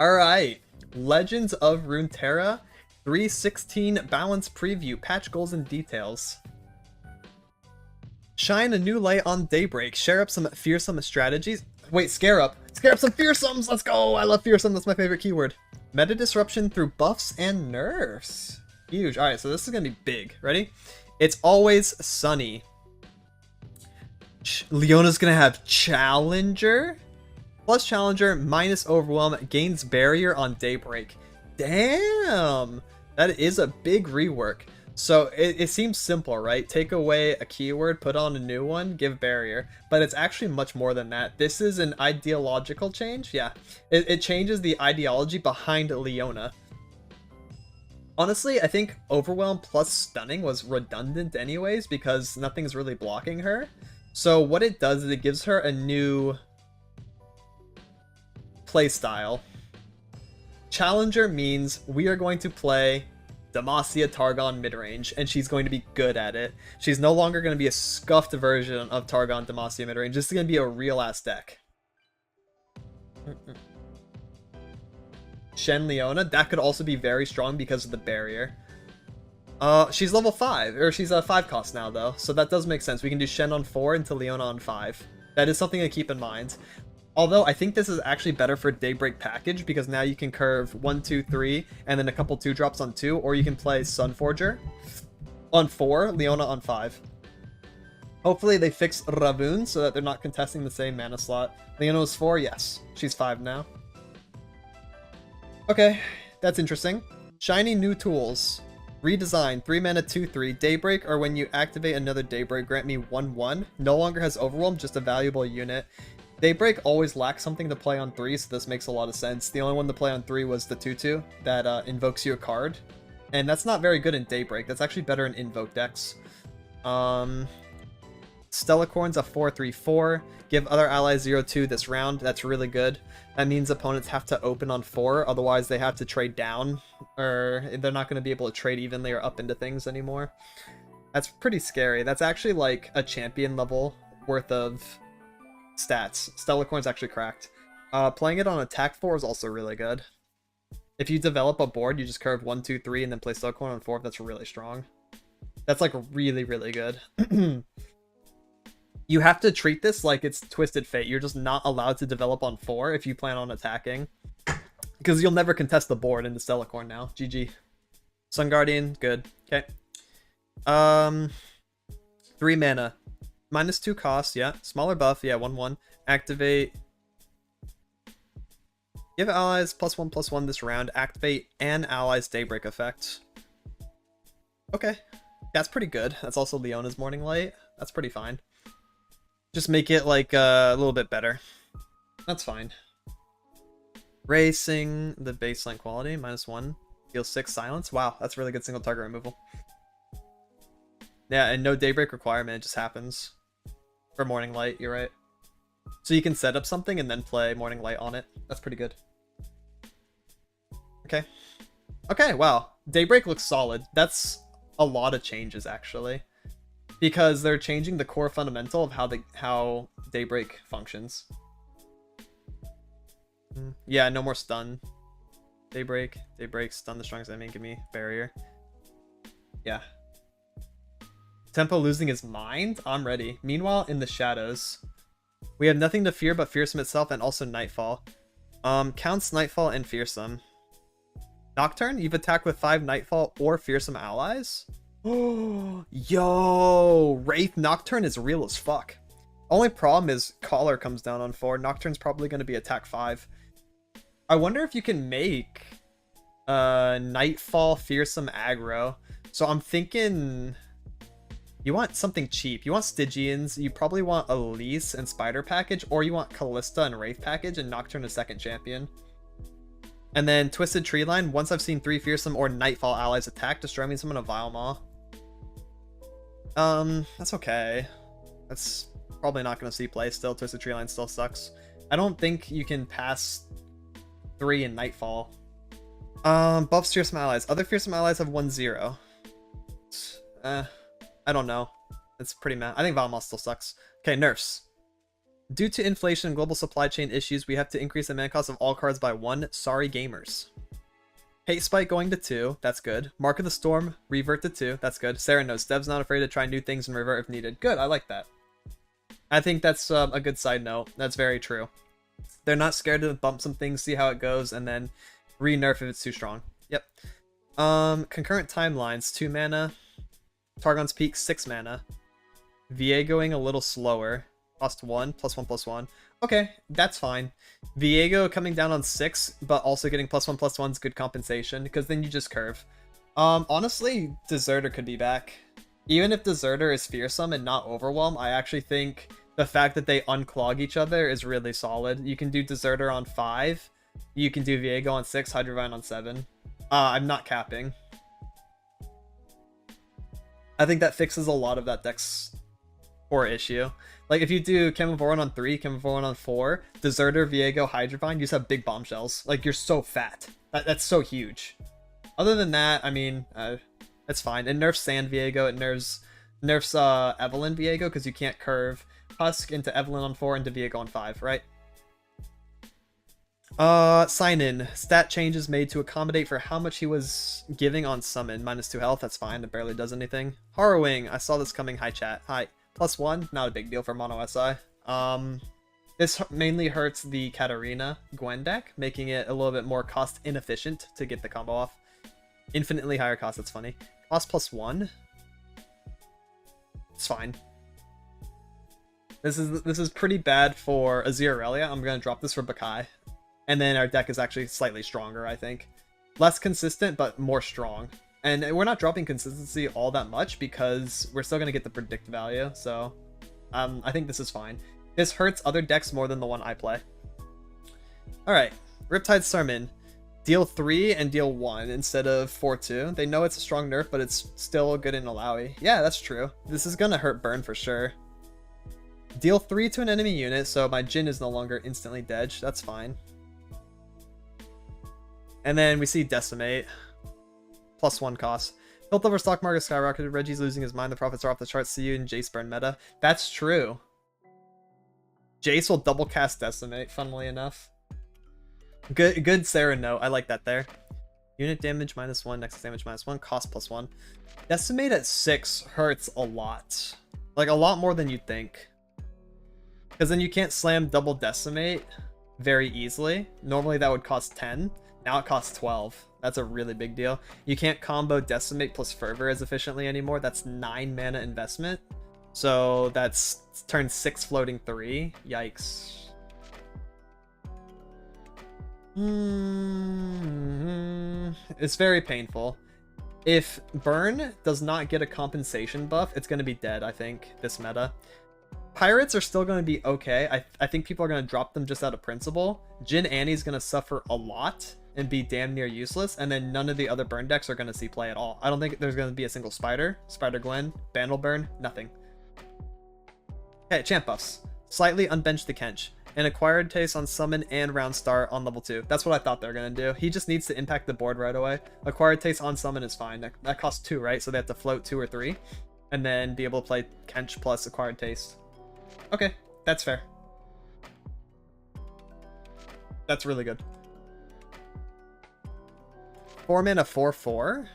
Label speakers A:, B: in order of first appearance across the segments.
A: Alright, Legends of Runeterra 3.16 balance preview, patch goals and details. Shine a new light on Daybreak, share up some fearsome strategies. Wait, scare up some fearsomes, let's go! I love fearsome, that's my favorite keyword. Meta disruption through buffs and nerfs. Huge. Alright, so this is gonna be big. Ready? It's always sunny. Leona's gonna have Challenger. Plus Challenger, minus Overwhelm, gains Barrier on Daybreak. Damn! That is a big rework. So it seems simple, right? Take away a keyword, put on a new one, give Barrier. But it's actually much more than that. This is an ideological change. Yeah, it changes the ideology behind Leona. Honestly, I think Overwhelm plus Stunning was redundant anyways because nothing's really blocking her. So what it does is it gives her a new playstyle. Challenger means we are going to play Demacia Targon midrange, and she's going to be good at it. She's no longer going to be a scuffed version of Targon Demacia midrange. This is going to be a real-ass deck. Shen Leona, that could also be very strong because of the barrier. She's level 5, or she's a 5 cost now though, so that does make sense. We can do Shen on 4 into Leona on 5. That is something to keep in mind. Although I think this is actually better for Daybreak package because now you can curve 1, 2, 3, and then a couple 2-drops on 2, or you can play Sunforger on 4, Leona on 5. Hopefully they fix Ravun so that they're not contesting the same mana slot. Leona was 4, yes. She's 5 now. Okay, that's interesting. Shiny new tools. Redesign, 3 mana 2/3. Daybreak, or when you activate another Daybreak, grant me 1/1. No longer has Overwhelm, just a valuable unit. Daybreak always lacks something to play on 3, so this makes a lot of sense. The only one to play on 3 was the 2/2 that invokes you a card. And that's not very good in Daybreak. That's actually better in Invoke decks. Stellacorn's a 4/3/4. Give other allies 0/2 this round. That's really good. That means opponents have to open on 4, otherwise they have to trade down. Or they're not going to be able to trade evenly or up into things anymore. That's pretty scary. That's actually like a champion level worth of stats. Stellacorn's actually cracked. Playing it on attack 4 is also really good. If you develop a board, you just curve 1, 2, 3, and then play Stellacorn on 4. That's really strong. That's like really, really good. You have to treat this like it's Twisted Fate. You're just not allowed to develop on 4 if you plan on attacking. Because you'll never contest the board in the Stellacorn now. GG. Sun Guardian, good. Okay. 3 mana. Minus 2 cost, yeah. Smaller buff, yeah, 1/1. Activate. Give allies +1/+1 this round. Activate an ally's Daybreak effect. Okay. That's pretty good. That's also Leona's Morning Light. That's pretty fine. Just make it like a little bit better. That's fine. Racing the baseline quality, -1. Deal 6 silence. Wow, that's really good single target removal. Yeah, and no Daybreak requirement, it just happens. For Morning Light, you're right. So you can set up something and then play Morning Light on it. That's pretty good. Okay. Okay, wow. Daybreak looks solid. That's a lot of changes, actually. Because they're changing the core fundamental of how Daybreak functions. Yeah, no more stun. Daybreak, stun the strongest enemy, give me barrier. Yeah. Tempo losing his mind? I'm ready. Meanwhile, in the shadows. We have nothing to fear but Fearsome itself and also Nightfall. Counts Nightfall and Fearsome. Nocturne? You've attacked with 5 Nightfall or Fearsome allies? Oh, yo! Wraith Nocturne is real as fuck. Only problem is Collar comes down on 4. Nocturne's probably going to be attack 5. I wonder if you can make Nightfall Fearsome aggro. So I'm thinking you want something cheap. You want Stygians, you probably want Elise and Spider package, or you want Callista and Wraith package and Nocturne a second champion. And then Twisted Treeline, once I've seen 3 Fearsome or Nightfall allies attack, destroy me and summon a Vile Maw. That's okay. That's probably not going to see play still. Twisted Treeline still sucks. I don't think you can pass 3 in Nightfall. Buffs Fearsome allies. Other Fearsome allies have 1/0. I don't know. It's pretty mad. I think Vile Maw still sucks. Okay, nerfs. Due to inflation and global supply chain issues, we have to increase the mana cost of all cards by 1. Sorry, gamers. Hate Spike going to 2. That's good. Mark of the Storm, revert to 2. That's good. Sarah knows. Dev's not afraid to try new things and revert if needed. Good. I like that. I think that's a good side note. That's very true. They're not scared to bump some things, see how it goes, and then re-nerf if it's too strong. Yep. Concurrent Timelines, 2 mana. Targon's Peak, 6 mana. Viegoing a little slower. Cost 1, +1/+1. Okay, that's fine. Viego coming down on 6, but also getting +1/+1 is good compensation, because then you just curve. Honestly, Deserter could be back. Even if Deserter is fearsome and not Overwhelm, I actually think the fact that they unclog each other is really solid. You can do Deserter on 5, you can do Viego on 6, Hydrovine on 7. I'm not capping. I think that fixes a lot of that deck's core issue. Like, if you do Chemovoran on 3, Chemovoran on 4, Deserter, Viego, Hydrovine, you just have big bombshells. Like, you're so fat. That's so huge. Other than that, I mean, it's fine. It nerfs Sand Viego, it nerfs Evelyn Viego, because you can't curve Husk into Evelyn on 4 into Viego on 5, right? Sign in. Stat changes made to accommodate for how much he was giving on summon. -2 health, that's fine. It barely does anything. Harrowing. I saw this coming. Hi, chat. Hi. +1, not a big deal for mono SI. This mainly hurts the Katarina Gwen deck, making it a little bit more cost inefficient to get the combo off. Infinitely higher cost, that's funny. Cost +1. It's fine. This is pretty bad for Azir. I'm gonna drop this for Bakai. And then our deck is actually slightly stronger, I think. Less consistent, but more strong. And we're not dropping consistency all that much because we're still going to get the predict value. So I think this is fine. This hurts other decks more than the one I play. Alright, Riptide Sermon. Deal 3 and deal 1 instead of 4-2. They know it's a strong nerf, but it's still good in Alawi. Yeah, that's true. This is going to hurt burn for sure. Deal 3 to an enemy unit, so my Jhin is no longer instantly dead. That's fine. And then we see Decimate. +1 cost. Built over stock market skyrocketed. Reggie's losing his mind. The profits are off the charts. See you in Jace burn meta. That's true. Jace will double cast Decimate, funnily enough. Good Sarah note. I like that there. Unit damage -1, next damage -1, cost +1. Decimate at 6 hurts a lot. Like, a lot more than you'd think. Because then you can't slam double Decimate very easily. Normally that would cost 10. Now it costs 12. That's a really big deal. You can't combo Decimate plus Fervor as efficiently anymore. That's 9 mana investment. So that's turn 6 floating 3. Yikes. It's very painful. If Burn does not get a compensation buff, it's going to be dead, I think, this meta. Pirates are still going to be okay. I think people are going to drop them just out of principle. Jhin Annie's going to suffer a lot and be damn near useless, and then none of the other burn decks are going to see play at all. I don't think there's going to be a single Spider Gwen, Bandle Burn, nothing. Okay, champ buffs. Slightly unbench the Kench. An acquired taste on summon and round start on level 2. That's what I thought they were going to do. He just needs to impact the board right away. Acquired taste on summon is fine. That costs 2, right? So they have to float 2 or 3, and then be able to play Kench plus acquired taste. Okay, that's fair. That's really good. 4 mana 4/4?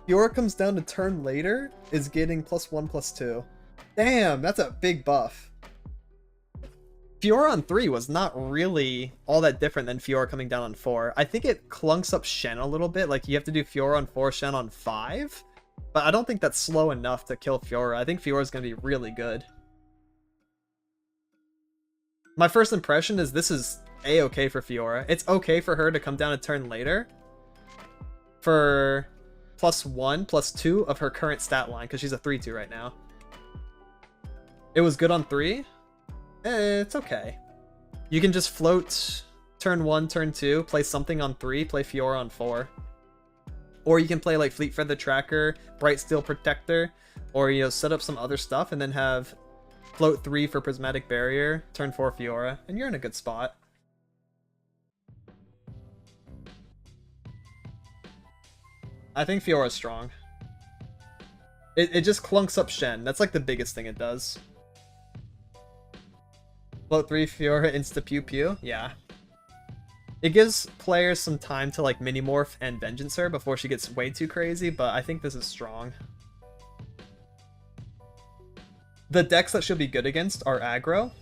A: Fiora comes down to turn later, is getting +1/+2. Damn, that's a big buff. Fiora on 3 was not really all that different than Fiora coming down on 4. I think it clunks up Shen a little bit, like you have to do Fiora on 4, Shen on 5. But I don't think that's slow enough to kill Fiora. I think Fiora's going to be really good. My first impression is this is A-okay for Fiora. It's okay for her to come down a turn later for +1/+2 of her current stat line, because she's a 3/2 right now. It was good on 3. It's okay. You can just float turn 1, turn 2, play something on 3, play Fiora on 4. Or you can play like Fleet Feather Tracker, Bright Steel Protector, or, you know, set up some other stuff and then have float 3 for Prismatic Barrier, turn 4 Fiora, and you're in a good spot. I think Fiora's strong. It just clunks up Shen. That's like the biggest thing it does. Float 3 Fiora insta pew pew. Yeah. It gives players some time to like mini morph and vengeance her before she gets way too crazy, but I think this is strong. The decks that she'll be good against are aggro,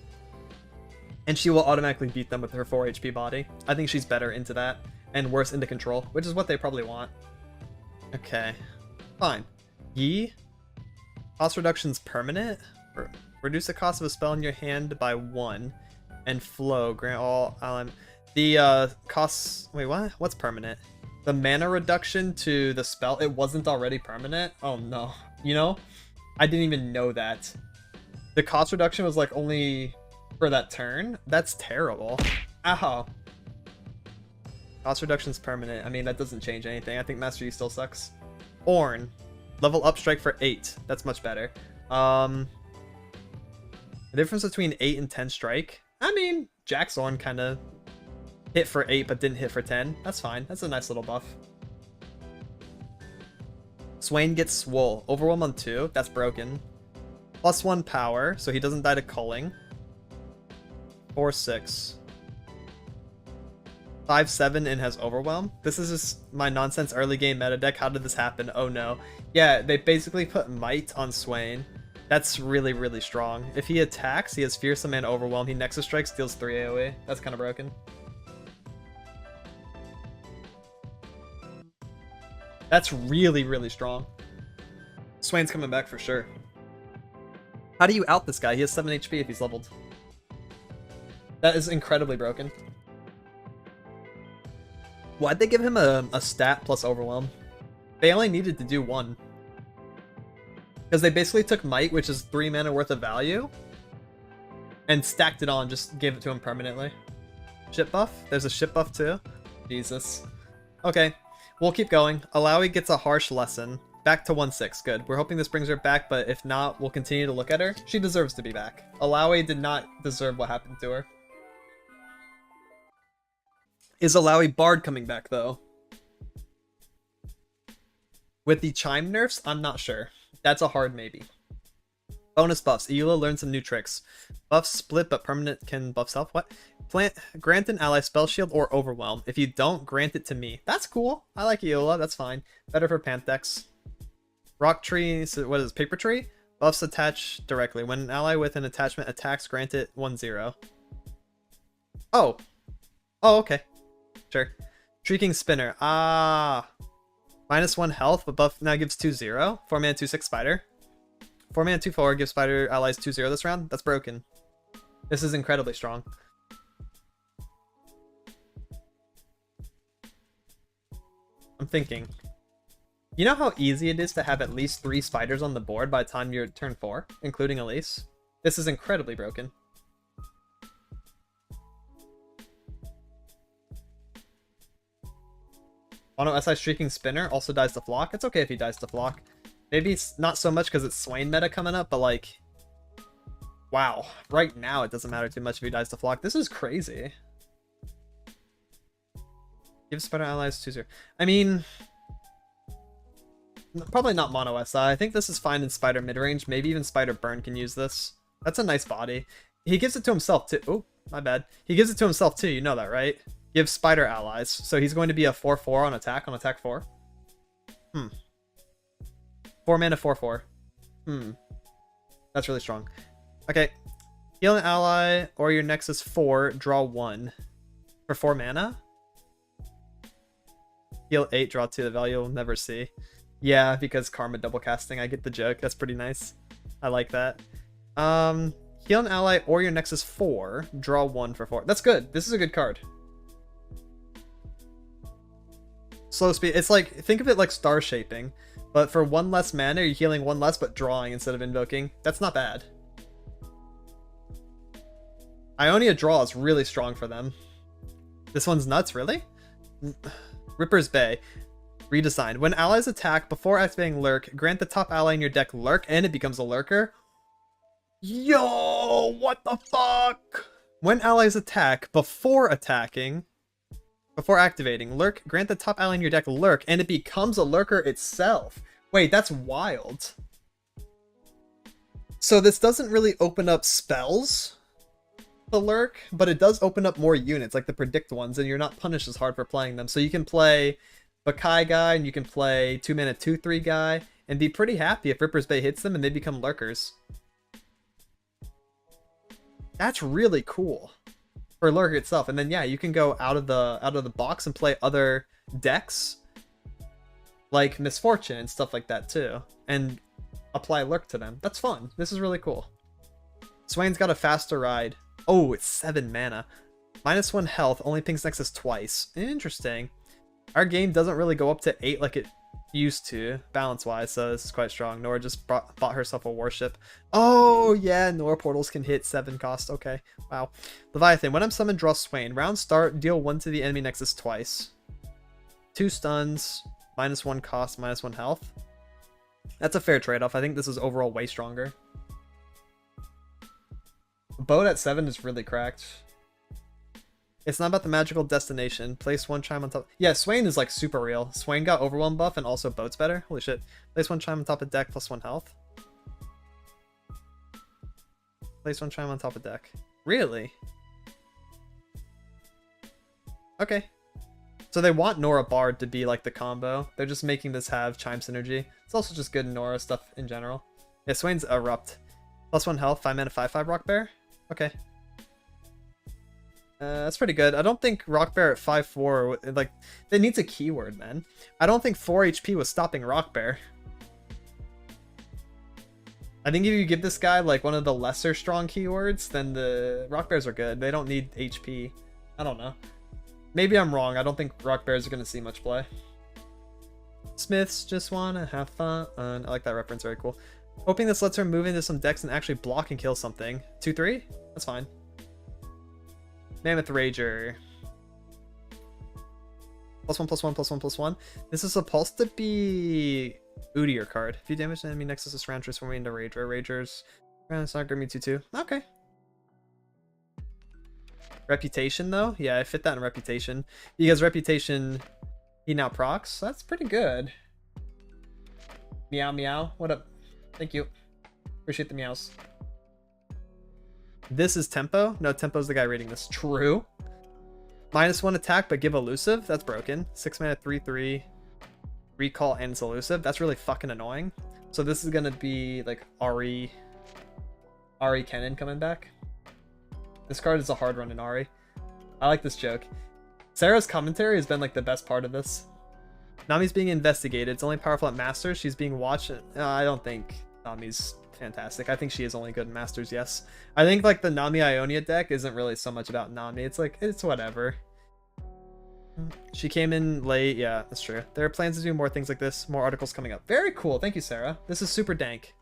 A: and she will automatically beat them with her 4 HP body. I think she's better into that, and worse into control, which is what they probably want. Okay, fine. Yi, cost reduction's permanent. Reduce the cost of a spell in your hand by 1, and flow grant all the costs. Wait, what? What's permanent? The mana reduction to the spell. It wasn't already permanent. Oh no. You know, I didn't even know that. The cost reduction was like only for that turn. That's terrible. Ow. Cost reduction's permanent. I mean, that doesn't change anything. I think Master Yi still sucks. Ornn, level up strike for 8. That's much better. The difference between 8 and 10 strike. I mean, Jack's Ornn kind of hit for 8 but didn't hit for 10. That's fine. That's a nice little buff. Swain gets Swole. Overwhelm on 2. That's broken. +1 power, so he doesn't die to culling. 4/6. 5/7 and has Overwhelm. This is just my nonsense early game meta deck. How did this happen? Oh no. Yeah, they basically put Might on Swain. That's really, really strong. If he attacks, he has Fearsome and Overwhelm. He Nexus Strikes, deals 3 AoE. That's kind of broken. That's really, really strong. Swain's coming back for sure. How do you out this guy? He has 7 HP if he's leveled. That is incredibly broken. Why'd they give him a stat plus Overwhelm? They only needed to do 1. Because they basically took Might, which is 3 mana worth of value, and stacked it on, just gave it to him permanently. Ship buff? There's a ship buff too? Jesus. Okay, we'll keep going. Alawi gets a harsh lesson. Back to 1/6. Good. We're hoping this brings her back, but if not, we'll continue to look at her. She deserves to be back. Alawi did not deserve what happened to her. Is Alawi Bard coming back, though? With the Chime nerfs, I'm not sure. That's a hard maybe. Bonus buffs. Eula learned some new tricks. Buffs split, but permanent can buff self. What? Grant an ally spell shield or overwhelm. If you don't, grant it to me. That's cool. I like Eula. That's fine. Better for Panthex. Rock tree. So what is it? Paper tree? Buffs attach directly. When an ally with an attachment attacks, grant it 1/0. Oh. Oh, okay. Sure. Shrieking Spinner. Ah. -1 health, but buff now gives 2/0. 4-mana 2/6 Spider. 4-mana 2/4 gives Spider allies 2/0 this round. That's broken. This is incredibly strong. I'm thinking. You know how easy it is to have at least 3 spiders on the board by the time you're turn 4, including Elise? This is incredibly broken. Mono SI Shrieking Spinner also dies to Flock. It's okay if he dies to Flock. Maybe it's not so much because it's Swain meta coming up, but like... Wow. Right now it doesn't matter too much if he dies to Flock. This is crazy. Give Spider allies 2/0. I mean... Probably not Mono SI. I think this is fine in Spider midrange. Maybe even Spider Burn can use this. That's a nice body. He gives it to himself too. Oh, my bad. He gives it to himself too. You know that, right? Gives Spider allies. So he's going to be a 4/4 on attack 4. 4-mana 4/4. That's really strong. Okay. Heal an ally or your Nexus 4, draw 1. For 4 mana? Heal 8, draw 2. The value you'll never see. Yeah, because Karma double casting. I get the joke. That's pretty nice. I like that. Heal an ally or your Nexus 4, draw 1 for 4. That's good. This is a good card. Slow speed. It's like, think of it like Star Shaping, but for 1 less mana, you're healing 1 less, but drawing instead of invoking. That's not bad. Ionia draw is really strong for them. This one's nuts, really? Ripper's Bay. Redesigned. When allies attack before activating Lurk, grant the top ally in your deck Lurk, and it becomes a Lurker. Yo, what the fuck? When allies attack before activating Lurk, grant the top ally in your deck Lurk, and it becomes a Lurker itself. Wait, that's wild. So this doesn't really open up spells to lurk, but it does open up more units, like the predict ones, and you're not punished as hard for playing them. So you can play Bakai guy, and you can play 2-mana 2/3 guy, and be pretty happy if Ripper's Bay hits them and they become lurkers. That's really cool for lurk itself. And then yeah, you can go out of the box and play other decks like Misfortune and stuff like that too, and apply lurk to them. That's fun. This is really cool. Swain's got a faster ride. Oh, it's 7 mana. -1 health, only pings Nexus twice. Interesting. Our game doesn't really go up to 8 like it used to, balance-wise, so this is quite strong. Nora just bought herself a warship. Oh, yeah, Nora portals can hit 7 cost. Okay, wow. Leviathan, when I'm summoned, draw Swain. Round start, deal 1 to the enemy Nexus twice. 2 stuns, -1 cost, -1 health. That's a fair trade-off. I think this is overall way stronger. Boat at 7 is really cracked. It's not about the magical destination. Place 1 chime on top. Yeah, Swain is like super real. Swain got overwhelm buff and also boat's better. Holy shit. Place 1 chime on top of deck +1 health. Place 1 chime on top of deck. Really? Okay. So they want Nora Bard to be like the combo. They're just making this have chime synergy. It's also just good Nora stuff in general. Yeah, Swain's Erupt. +1 health, 5 mana 5/5 Rock Bear. Okay. That's pretty good. I don't think Rock Bear at 5/4, like, it needs a keyword, man. I don't think 4 HP was stopping Rock Bear. I think if you give this guy like one of the lesser strong keywords, then the Rock Bears are good. They don't need HP. I don't know. Maybe I'm wrong. I don't think Rock Bears are going to see much play. Smiths just want to have fun. I like that reference. Very cool. Hoping this lets her move into some decks and actually block and kill something. 2/3? That's fine. Mammoth Rager. +1/+1/+1/+1. This is supposed to be Udyr card. If you damage an enemy Nexus is round, transform into Rager. Ragers. It's not gonna be 2/2. Okay. Reputation though? Yeah, I fit that in Reputation. Because Reputation, he now procs. That's pretty good. Meow meow. What up? Thank you. Appreciate the meows. This is Tempo? No, Tempo's the guy reading this. True. -1 attack, but give elusive? That's broken. 6 mana 3/3. Recall and elusive. That's really fucking annoying. So this is gonna be like Ari Kennen coming back. This card is a hard run in Ari. I like this joke. Sarah's commentary has been like the best part of this. Nami's being investigated. It's only powerful at Masters. She's being watched. I don't think Nami's fantastic. I think she is only good in Masters, yes. I think like the Nami Ionia deck isn't really so much about Nami. It's like, it's whatever. She came in late. Yeah, that's true. There are plans to do more things like this. More articles coming up. Very cool. Thank you, Sarah. This is super dank.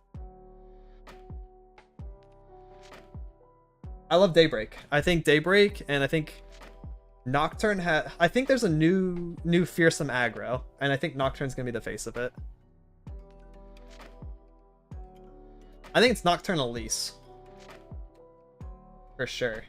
A: I love Daybreak. I think Daybreak and I think Nocturne I think there's a new fearsome aggro, and I think Nocturne's gonna be the face of it. I think it's Nocturne Elise. For sure.